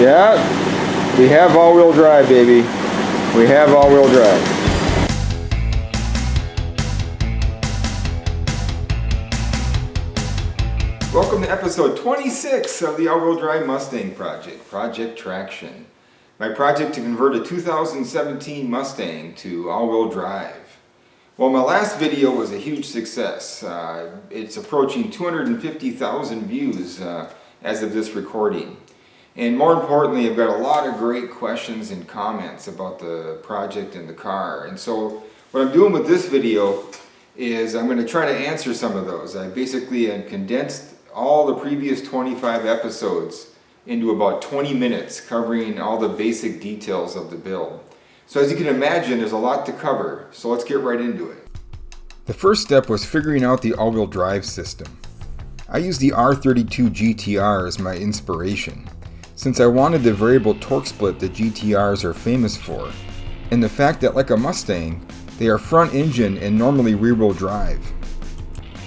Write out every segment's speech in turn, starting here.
Yeah, we have all-wheel drive, baby. We have all-wheel drive. Welcome to episode 26 of the all-wheel drive Mustang project, Project Traction. My project to convert a 2017 Mustang to all-wheel drive. Well, my last video was a huge success. It's approaching 250,000 views as of this recording. And more importantly, I've got a lot of great questions and comments about the project and the car. And so what I'm doing with this video is I'm going to try to answer some of those. I basically condensed all the previous 25 episodes into about 20 minutes, covering all the basic details of the build. So as you can imagine, there's a lot to cover, so let's get right into it. The first step was figuring out the all-wheel drive system. I used the R32 GTR as my inspiration, since I wanted the variable torque split that GTRs are famous for, and the fact that, like a Mustang, they are front engine and normally rear-wheel drive.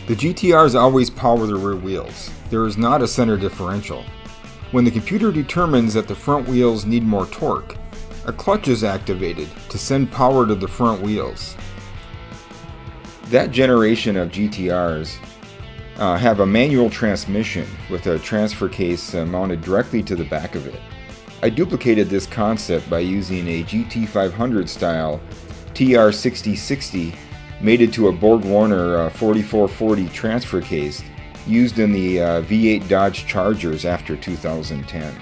The GTRs always power the rear wheels. There is not a center differential. When the computer determines that the front wheels need more torque, a clutch is activated to send power to the front wheels. That generation of GTRs have a manual transmission with a transfer case mounted directly to the back of it. I duplicated this concept by using a GT500 style TR6060 mated to a Borg-Warner 4440 transfer case used in the V8 Dodge Chargers after 2010.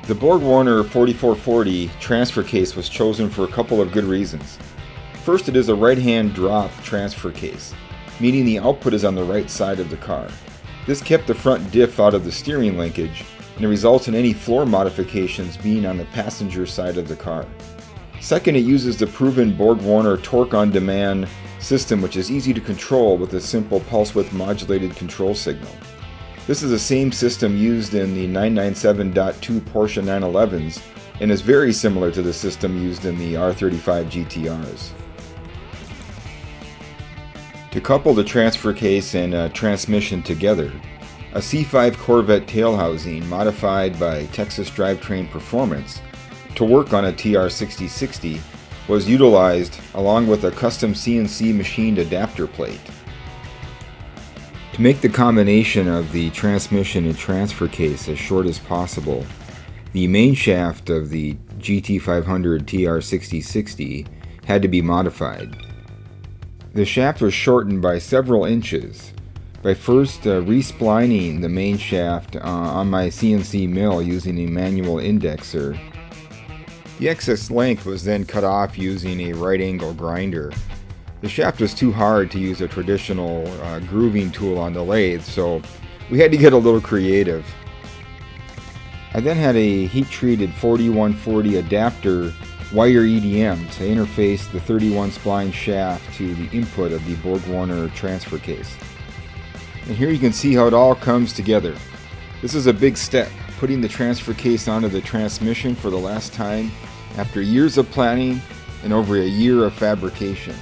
The Borg-Warner 4440 transfer case was chosen for a couple of good reasons. First, it is a right-hand drop transfer case, meaning the output is on the right side of the car. This kept the front diff out of the steering linkage, and it results in any floor modifications being on the passenger side of the car. Second, it uses the proven Borg-Warner torque-on-demand system, which is easy to control with a simple pulse-width modulated control signal. This is the same system used in the 997.2 Porsche 911s and is very similar to the system used in the R35 GTRs. To couple the transfer case and transmission together, a C5 Corvette tail housing modified by Texas Drivetrain Performance to work on a TR6060 was utilized along with a custom CNC machined adapter plate. To make the combination of the transmission and transfer case as short as possible, the main shaft of the GT500 TR6060 had to be modified. The shaft was shortened by several inches by first resplining the main shaft on my CNC mill using a manual indexer. The excess length was then cut off using a right angle grinder. The shaft was too hard to use a traditional grooving tool on the lathe, so we had to get a little creative. I then had a heat-treated 4140 adapter wire EDM to interface the 31 spline shaft to the input of the Borg-Warner transfer case. And here you can see how it all comes together. This is a big step, putting the transfer case onto the transmission for the last time after years of planning and over a year of fabrication.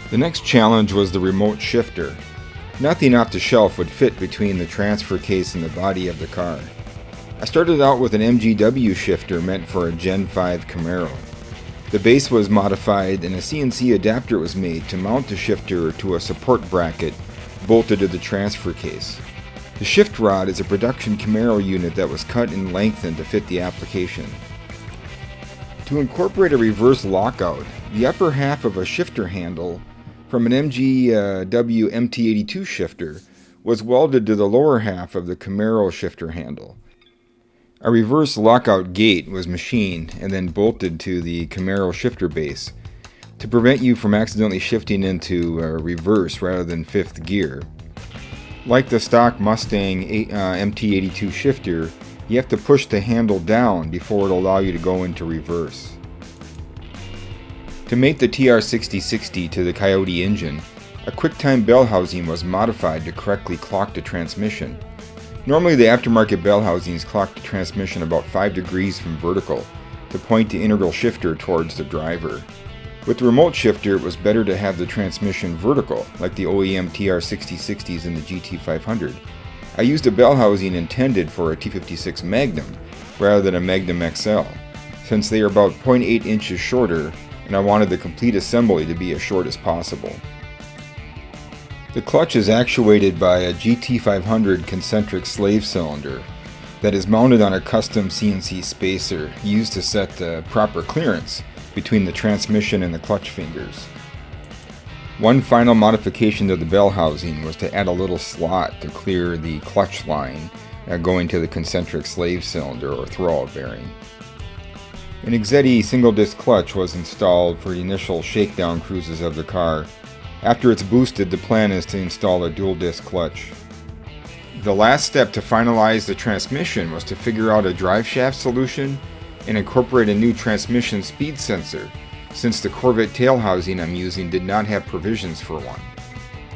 The next challenge was the remote shifter. Nothing off the shelf would fit between the transfer case and the body of the car. I started out with an MGW shifter meant for a Gen 5 Camaro. The base was modified and a CNC adapter was made to mount the shifter to a support bracket bolted to the transfer case. The shift rod is a production Camaro unit that was cut and lengthened to fit the application. To incorporate a reverse lockout, the upper half of a shifter handle from an MGW MT82 shifter was welded to the lower half of the Camaro shifter handle. A reverse lockout gate was machined and then bolted to the Camaro shifter base to prevent you from accidentally shifting into reverse rather than fifth gear. Like the stock Mustang MT82 shifter, you have to push the handle down before it'll allow you to go into reverse. To mate the TR6060 to the Coyote engine, a QuickTime bell housing was modified to correctly clock the transmission. Normally the aftermarket bell housings clock the transmission about 5 degrees from vertical to point the integral shifter towards the driver. With the remote shifter, it was better to have the transmission vertical, like the OEM TR6060s and the GT500, I used a bell housing intended for a T56 Magnum rather than a Magnum XL, since they are about 0.8 inches shorter and I wanted the complete assembly to be as short as possible. The clutch is actuated by a GT500 concentric slave cylinder that is mounted on a custom CNC spacer used to set the proper clearance between the transmission and the clutch fingers. One final modification to the bell housing was to add a little slot to clear the clutch line going to the concentric slave cylinder or throwout bearing. An Exedi single disc clutch was installed for the initial shakedown cruises of the car. After it's boosted, the plan is to install a dual disc clutch. The last step to finalize the transmission was to figure out a drive shaft solution and incorporate a new transmission speed sensor, since the Corvette tail housing I'm using did not have provisions for one.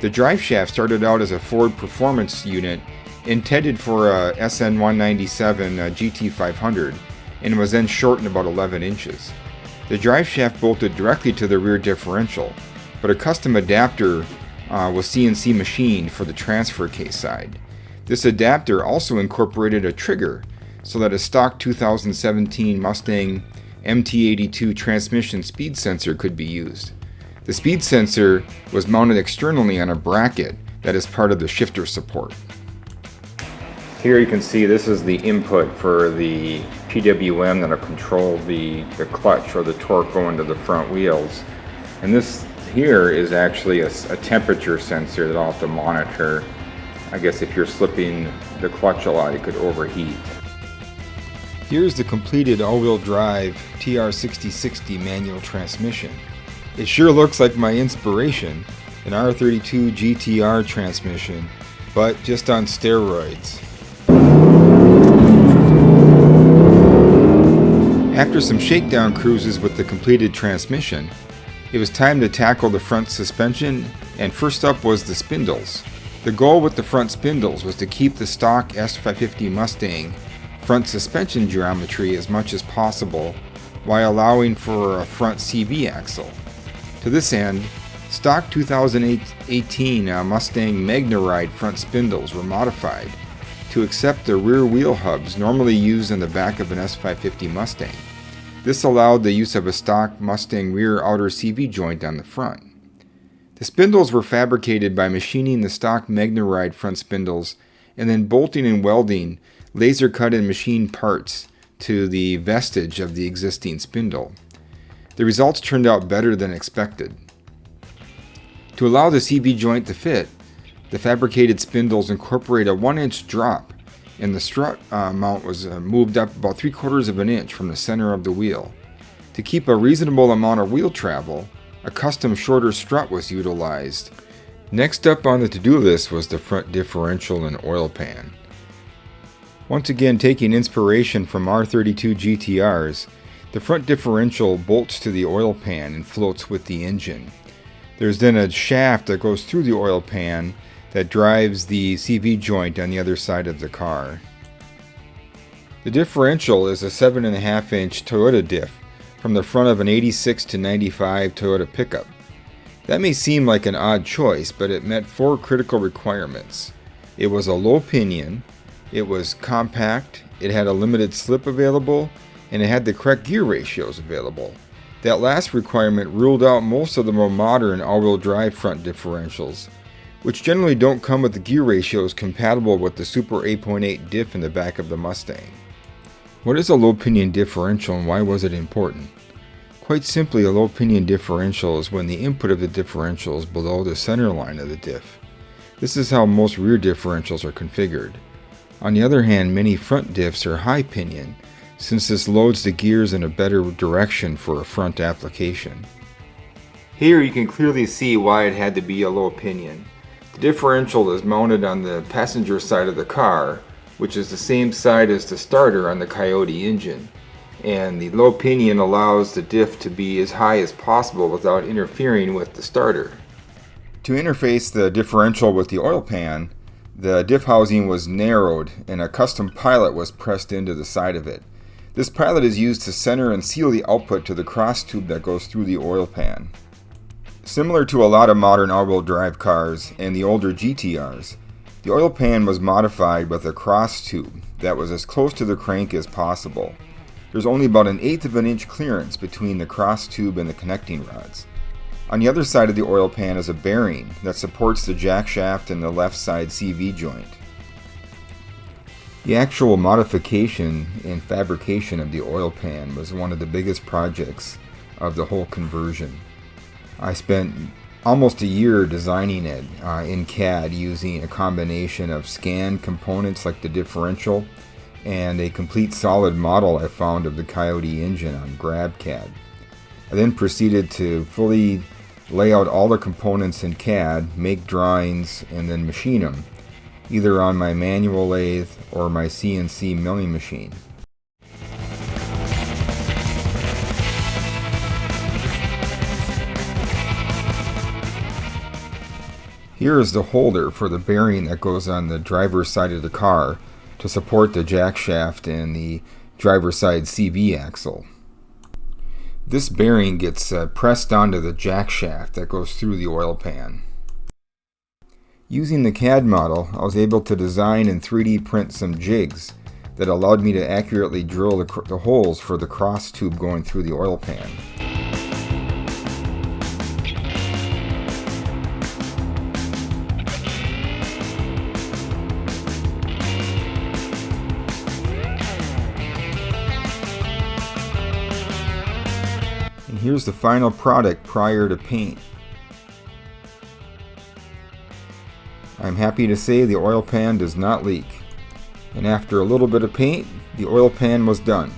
The drive shaft started out as a Ford performance unit intended for a SN197 GT500 and was then shortened about 11 inches. The drive shaft bolted directly to the rear differential, but a custom adapter was CNC machined for the transfer case side. This adapter also incorporated a trigger so that a stock 2017 Mustang MT82 transmission speed sensor could be used. The speed sensor was mounted externally on a bracket that is part of the shifter support. Here you can see this is the input for the PWM that'll control the clutch or the torque going to the front wheels. And this here is actually a temperature sensor that I'll have to monitor. I guess if you're slipping the clutch a lot, it could overheat. Here's the completed all-wheel drive TR6060 manual transmission. It sure looks like my inspiration, an R32 GTR transmission, but just on steroids. After some shakedown cruises with the completed transmission, it was time to tackle the front suspension, and first up was the spindles. The goal with the front spindles was to keep the stock S550 Mustang front suspension geometry as much as possible while allowing for a front CV axle. To this end, stock 2018 Mustang Magnum front spindles were modified to accept the rear wheel hubs normally used in the back of an S550 Mustang. This allowed the use of a stock Mustang rear outer CV joint on the front. The spindles were fabricated by machining the stock Magnum front spindles and then bolting and welding laser cut and machined parts to the vestige of the existing spindle. The results turned out better than expected. To allow the CV joint to fit, the fabricated spindles incorporate a 1-inch drop, and the strut mount was moved up about 3/4 of an inch from the center of the wheel. To keep a reasonable amount of wheel travel, a custom shorter strut was utilized. Next up on the to-do list was the front differential and oil pan. Once again, taking inspiration from R32 GTRs, the front differential bolts to the oil pan and floats with the engine. There's then a shaft that goes through the oil pan that drives the CV joint on the other side of the car. The differential is a 7.5-inch Toyota diff from the front of an 86 to 95 Toyota pickup. That may seem like an odd choice, but it met 4 critical requirements. It was a low pinion, it was compact, it had a limited slip available, and it had the correct gear ratios available. That last requirement ruled out most of the more modern all-wheel drive front differentials, which generally don't come with the gear ratios compatible with the Super 8.8 diff in the back of the Mustang. What is a low pinion differential and why was it important? Quite simply, a low pinion differential is when the input of the differential is below the center line of the diff. This is how most rear differentials are configured. On the other hand, many front diffs are high pinion, since this loads the gears in a better direction for a front application. Here you can clearly see why it had to be a low pinion. The differential is mounted on the passenger side of the car, which is the same side as the starter on the Coyote engine, and the low pinion allows the diff to be as high as possible without interfering with the starter. To interface the differential with the oil pan, the diff housing was narrowed and a custom pilot was pressed into the side of it. This pilot is used to center and seal the output to the cross tube that goes through the oil pan. Similar to a lot of modern all-wheel drive cars and the older GTRs, The oil pan was modified with a cross tube that was as close to the crank as possible. There's only about 1/8 of an inch clearance between the cross tube and the connecting rods. On the other side of the oil pan is a bearing that supports the jack shaft and the left side CV joint. The actual modification and fabrication of the oil pan was one of the biggest projects of the whole conversion. I spent almost a year designing it in CAD using a combination of scanned components like the differential and a complete solid model I found of the Coyote engine on GrabCAD. I then proceeded to fully lay out all the components in CAD, make drawings, and then machine them, either on my manual lathe or my CNC milling machine. Here is the holder for the bearing that goes on the driver's side of the car to support the jack shaft and the driver's side CV axle. This bearing gets pressed onto the jack shaft that goes through the oil pan. Using the CAD model, I was able to design and 3D print some jigs that allowed me to accurately drill the holes for the cross tube going through the oil pan. And here's the final product prior to paint. I'm happy to say the oil pan does not leak. And after a little bit of paint, the oil pan was done.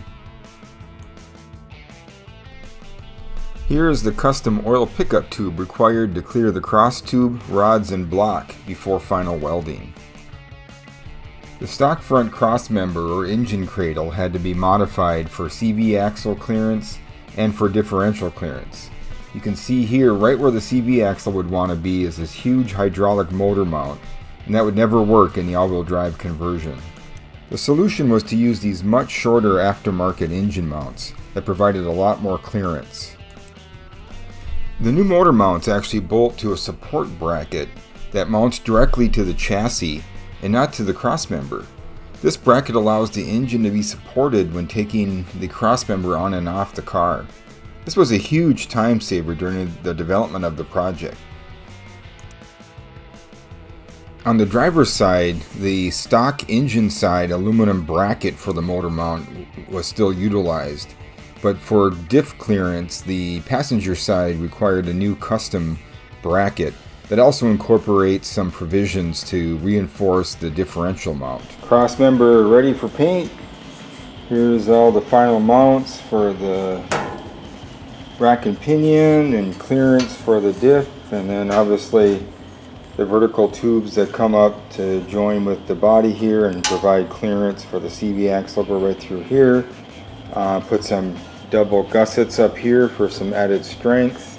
Here is the custom oil pickup tube required to clear the cross tube, rods, and block before final welding. The stock front cross member or engine cradle had to be modified for CV axle clearance and for differential clearance. You can see here right where the CV axle would want to be is this huge hydraulic motor mount, and that would never work in the all-wheel drive conversion. The solution was to use these much shorter aftermarket engine mounts that provided a lot more clearance. The new motor mounts actually bolt to a support bracket that mounts directly to the chassis and not to the crossmember. This bracket allows the engine to be supported when taking the crossmember on and off the car. This was a huge time saver during the development of the project. On the driver's side, the stock engine side aluminum bracket for the motor mount was still utilized, but for diff clearance, the passenger side required a new custom bracket that also incorporates some provisions to reinforce the differential mount. Crossmember ready for paint. Here's all the final mounts for the rack and pinion and clearance for the diff, and then obviously the vertical tubes that come up to join with the body here and provide clearance for the CV axle. Go right through here. Put some double gussets up here for some added strength.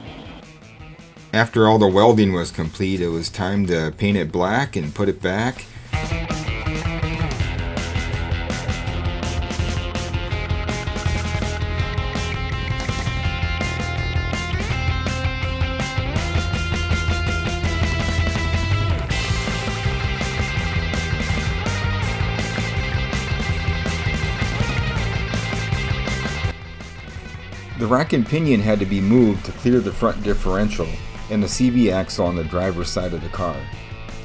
After all the welding was complete, it was time to paint it black and put it back. The rack and pinion had to be moved to clear the front differential and the CV axle on the driver's side of the car.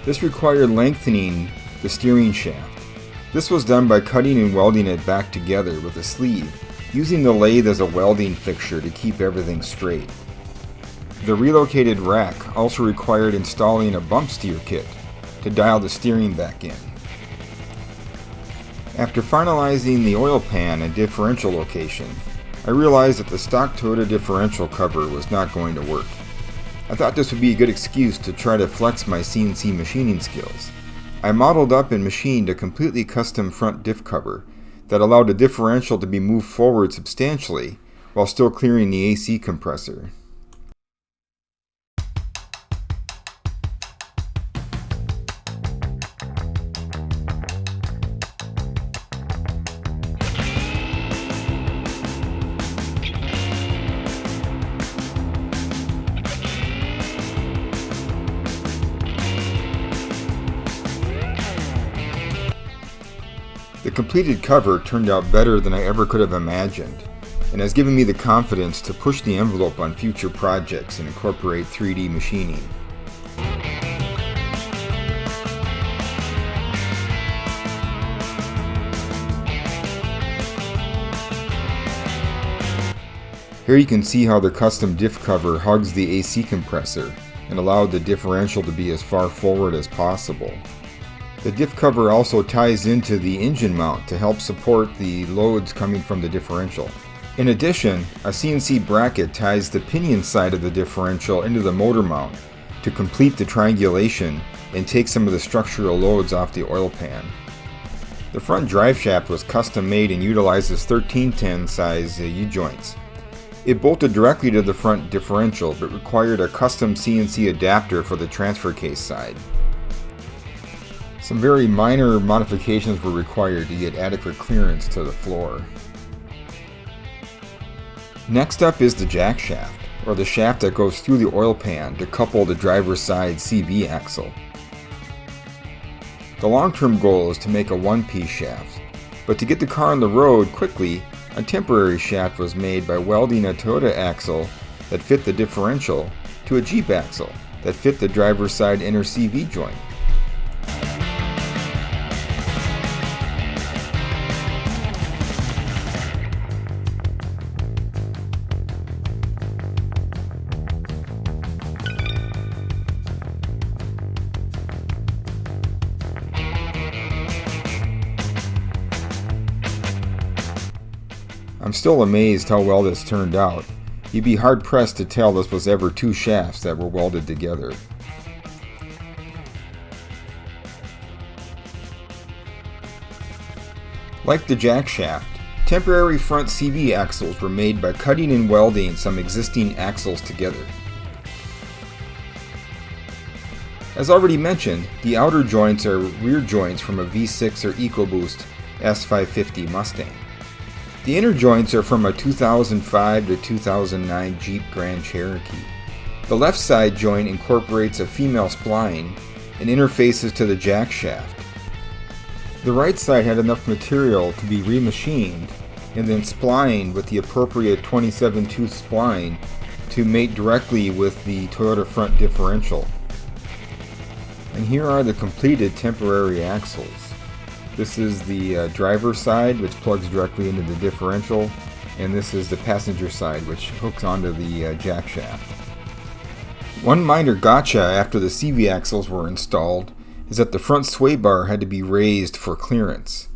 This required lengthening the steering shaft. This was done by cutting and welding it back together with a sleeve, using the lathe as a welding fixture to keep everything straight. The relocated rack also required installing a bump steer kit to dial the steering back in. After finalizing the oil pan and differential location, I realized that the stock Toyota differential cover was not going to work. I thought this would be a good excuse to try to flex my CNC machining skills. I modeled up and machined a completely custom front diff cover that allowed the differential to be moved forward substantially while still clearing the AC compressor. The completed cover turned out better than I ever could have imagined, and has given me the confidence to push the envelope on future projects and incorporate 3D machining. Here you can see how the custom diff cover hugs the AC compressor and allowed the differential to be as far forward as possible. The diff cover also ties into the engine mount to help support the loads coming from the differential. In addition, a CNC bracket ties the pinion side of the differential into the motor mount to complete the triangulation and take some of the structural loads off the oil pan. The front drive shaft was custom made and utilizes 1310 size U-joints. It bolted directly to the front differential, but required a custom CNC adapter for the transfer case side. Some very minor modifications were required to get adequate clearance to the floor. Next up is the jack shaft, or the shaft that goes through the oil pan to couple the driver's side CV axle. The long-term goal is to make a one-piece shaft, but to get the car on the road quickly, a temporary shaft was made by welding a Toyota axle that fit the differential to a Jeep axle that fit the driver's side inner CV joint. I'm still amazed how well this turned out. You'd be hard-pressed to tell this was ever two shafts that were welded together. Like the jack shaft, temporary front CV axles were made by cutting and welding some existing axles together. As already mentioned, the outer joints are rear joints from a V6 or EcoBoost S550 Mustang. The inner joints are from a 2005 to 2009 Jeep Grand Cherokee. The left side joint incorporates a female spline and interfaces to the jack shaft. The right side had enough material to be remachined and then splined with the appropriate 27 tooth spline to mate directly with the Toyota front differential. And here are the completed temporary axles. This is the driver's side, which plugs directly into the differential, and this is the passenger side, which hooks onto the jack shaft. One minor gotcha after the CV axles were installed is that the front sway bar had to be raised for clearance.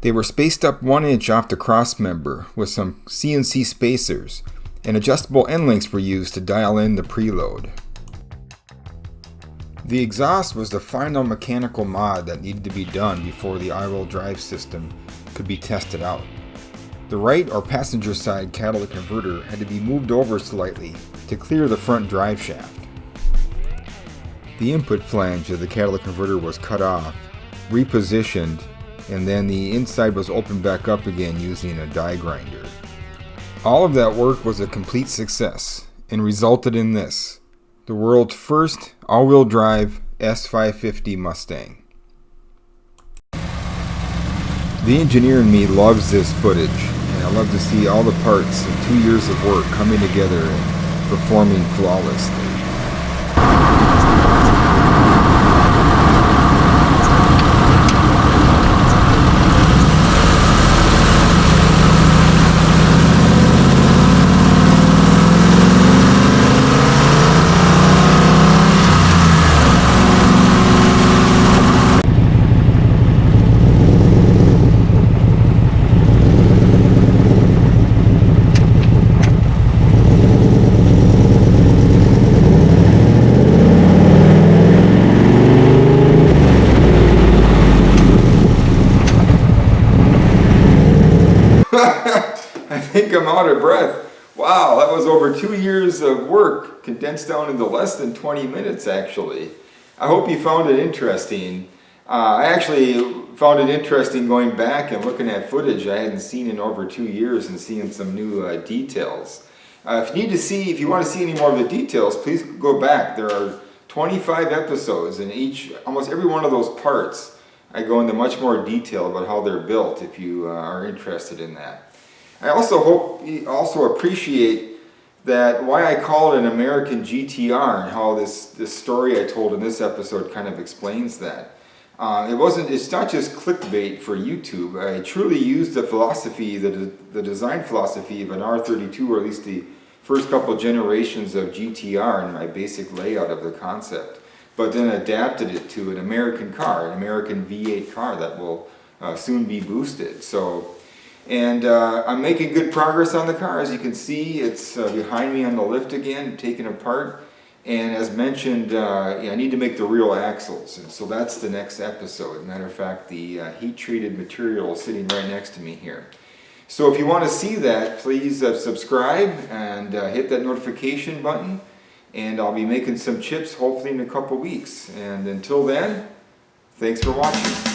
They were spaced up 1 inch off the crossmember with some CNC spacers, and adjustable end links were used to dial in the preload. The exhaust was the final mechanical mod that needed to be done before the all-wheel drive system could be tested out. The right or passenger side catalytic converter had to be moved over slightly to clear the front drive shaft. The input flange of the catalytic converter was cut off, repositioned, and then the inside was opened back up again using a die grinder. All of that work was a complete success and resulted in this: the world's first all-wheel drive S550 Mustang. The engineer in me loves this footage, and I love to see all the parts of 2 years of work coming together and performing flawlessly. I think I'm out of breath. Wow, that was over 2 years of work condensed down into less than 20 minutes actually. I hope you found it interesting. I actually found it interesting going back and looking at footage I hadn't seen in over 2 years and seeing some new details. If you want to see any more of the details, please go back. There are 25 episodes, and almost every one of those parts I go into much more detail about how they're built if you are interested in that. I also hope you also appreciate that why I call it an American GTR and how this story I told in this episode kind of explains that. It's not just clickbait for YouTube. I truly used the philosophy, the design philosophy of an R32, or at least the first couple generations of GTR in my basic layout of the concept, but then adapted it to an American car, an American V8 car that will soon be boosted. And I'm making good progress on the car. As you can see, it's behind me on the lift again, taken apart. And as mentioned, I need to make the real axles, and so that's the next episode. As a matter of fact, the heat-treated material is sitting right next to me here. So if you want to see that, please subscribe and hit that notification button, and I'll be making some chips hopefully in a couple weeks. And until then, thanks for watching.